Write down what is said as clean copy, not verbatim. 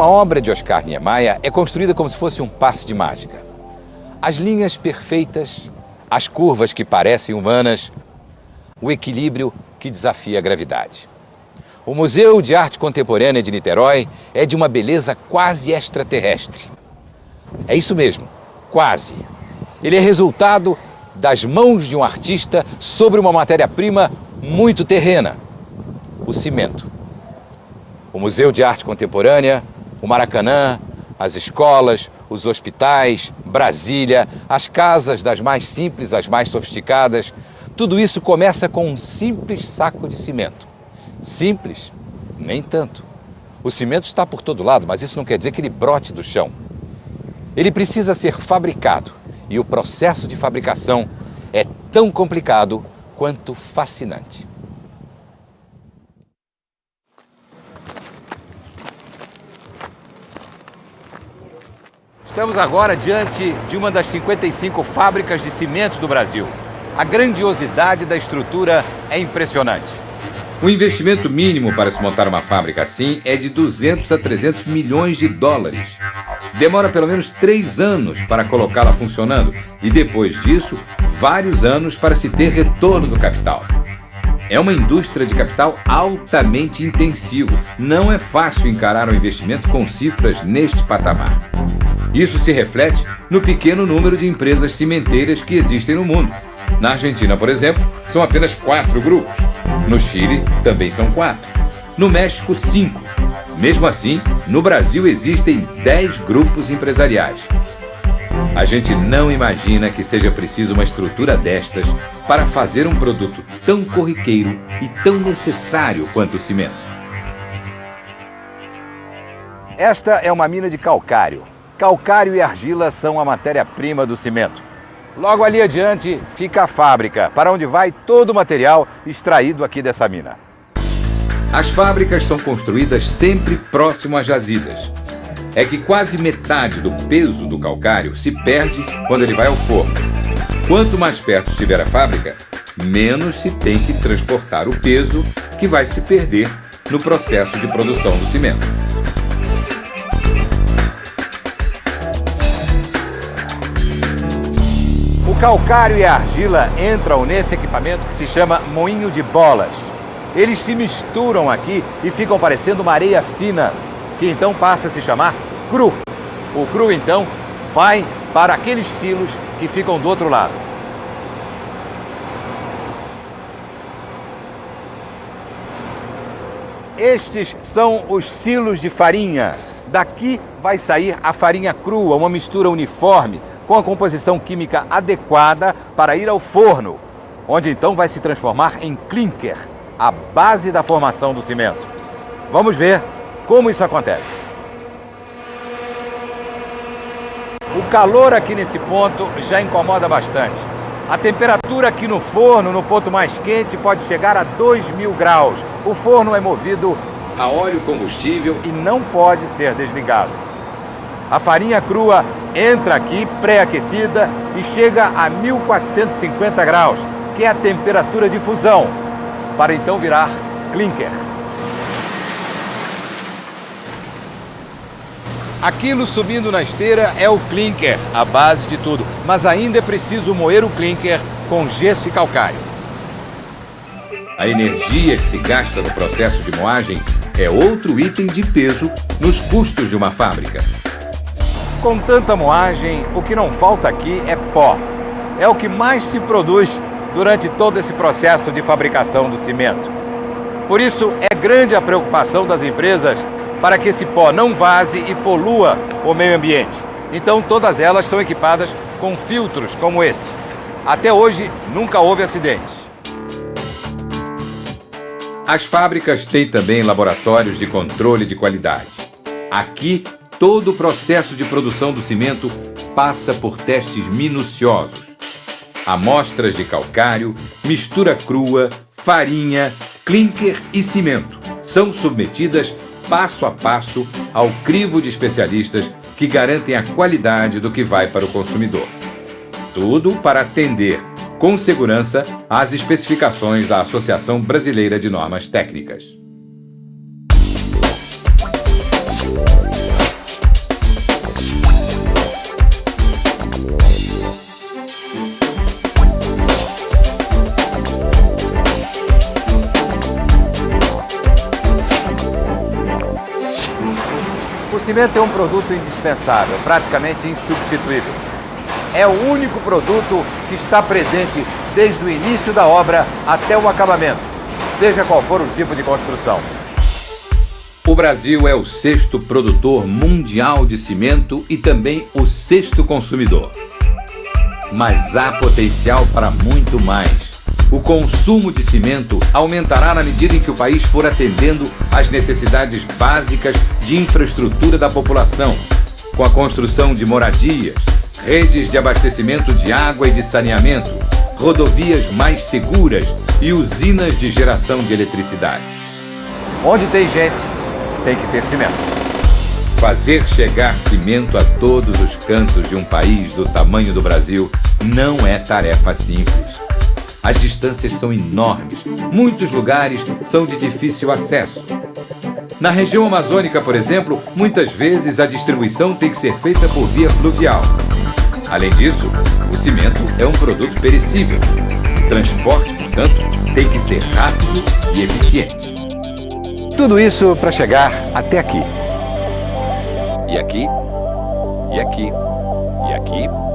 Uma obra de Oscar Niemeyer é construída como se fosse um passe de mágica. As linhas perfeitas, as curvas que parecem humanas, o equilíbrio que desafia a gravidade. O Museu de Arte Contemporânea de Niterói é de uma beleza quase extraterrestre. É isso mesmo, quase. Ele é resultado das mãos de um artista sobre uma matéria-prima muito terrena, o cimento. O Museu de Arte Contemporânea, o Maracanã, as escolas, os hospitais, Brasília, as casas das mais simples às mais sofisticadas, tudo isso começa com um simples saco de cimento. Simples? Nem tanto. O cimento está por todo lado, mas isso não quer dizer que ele brote do chão. Ele precisa ser fabricado e o processo de fabricação é tão complicado quanto fascinante. Estamos agora diante de uma das 55 fábricas de cimento do Brasil. A grandiosidade da estrutura é impressionante. O investimento mínimo para se montar uma fábrica assim é de 200 a 300 milhões de dólares. Demora pelo menos 3 anos para colocá-la funcionando e depois disso, vários anos para se ter retorno do capital. É uma indústria de capital altamente intensivo. Não é fácil encarar um investimento com cifras neste patamar. Isso se reflete no pequeno número de empresas cimenteiras que existem no mundo. Na Argentina, por exemplo, são apenas 4 grupos. No Chile, também são 4. No México, 5. Mesmo assim, no Brasil existem 10 grupos empresariais. A gente não imagina que seja preciso uma estrutura destas para fazer um produto tão corriqueiro e tão necessário quanto o cimento. Esta é uma mina de calcário. Calcário e argila são a matéria-prima do cimento. Logo ali adiante fica a fábrica, para onde vai todo o material extraído aqui dessa mina. As fábricas são construídas sempre próximo às jazidas. É que quase metade do peso do calcário se perde quando ele vai ao forno. Quanto mais perto estiver a fábrica, menos se tem que transportar o peso que vai se perder no processo de produção do cimento. O calcário e a argila entram nesse equipamento que se chama moinho de bolas. Eles se misturam aqui e ficam parecendo uma areia fina, que então passa a se chamar cru. O cru, então, vai para aqueles silos que ficam do outro lado. Estes são os silos de farinha. Daqui vai sair a farinha crua, uma mistura uniforme, com a composição química adequada para ir ao forno, onde então vai se transformar em clinker, a base da formação do cimento. Vamos ver como isso acontece. O calor aqui nesse ponto já incomoda bastante. A temperatura aqui no forno, no ponto mais quente, pode chegar a 2000 graus. O forno é movido a óleo combustível e não pode ser desligado. A farinha crua entra aqui pré-aquecida e chega a 1450 graus, que é a temperatura de fusão, para então virar clinker. Aquilo subindo na esteira é o clinker, a base de tudo, mas ainda é preciso moer o clinker com gesso e calcário. A energia que se gasta no processo de moagem é outro item de peso nos custos de uma fábrica. Com tanta moagem, o que não falta aqui é pó. É o que mais se produz durante todo esse processo de fabricação do cimento. Por isso, é grande a preocupação das empresas para que esse pó não vaze e polua o meio ambiente. Então, todas elas são equipadas com filtros como esse. Até hoje, nunca houve acidentes. As fábricas têm também laboratórios de controle de qualidade. Aqui, todo o processo de produção do cimento passa por testes minuciosos. Amostras de calcário, mistura crua, farinha, clinker e cimento são submetidas passo a passo ao crivo de especialistas que garantem a qualidade do que vai para o consumidor. Tudo para atender com segurança às especificações da Associação Brasileira de Normas Técnicas. cimento é um produto indispensável, praticamente insubstituível. É o único produto que está presente desde o início da obra até o acabamento, seja qual for o tipo de construção. O Brasil é o 6º produtor mundial de cimento e também o 6º consumidor. Mas há potencial para muito mais. O consumo de cimento aumentará na medida em que o país for atendendo às necessidades básicas de infraestrutura da população, com a construção de moradias, redes de abastecimento de água e de saneamento, rodovias mais seguras e usinas de geração de eletricidade. Onde tem gente, tem que ter cimento. Fazer chegar cimento a todos os cantos de um país do tamanho do Brasil não é tarefa simples. As distâncias são enormes, muitos lugares são de difícil acesso. Na região amazônica, por exemplo, muitas vezes a distribuição tem que ser feita por via fluvial. Além disso, o cimento é um produto perecível. O transporte, portanto, tem que ser rápido e eficiente. Tudo isso para chegar até aqui. E aqui, e aqui, e aqui.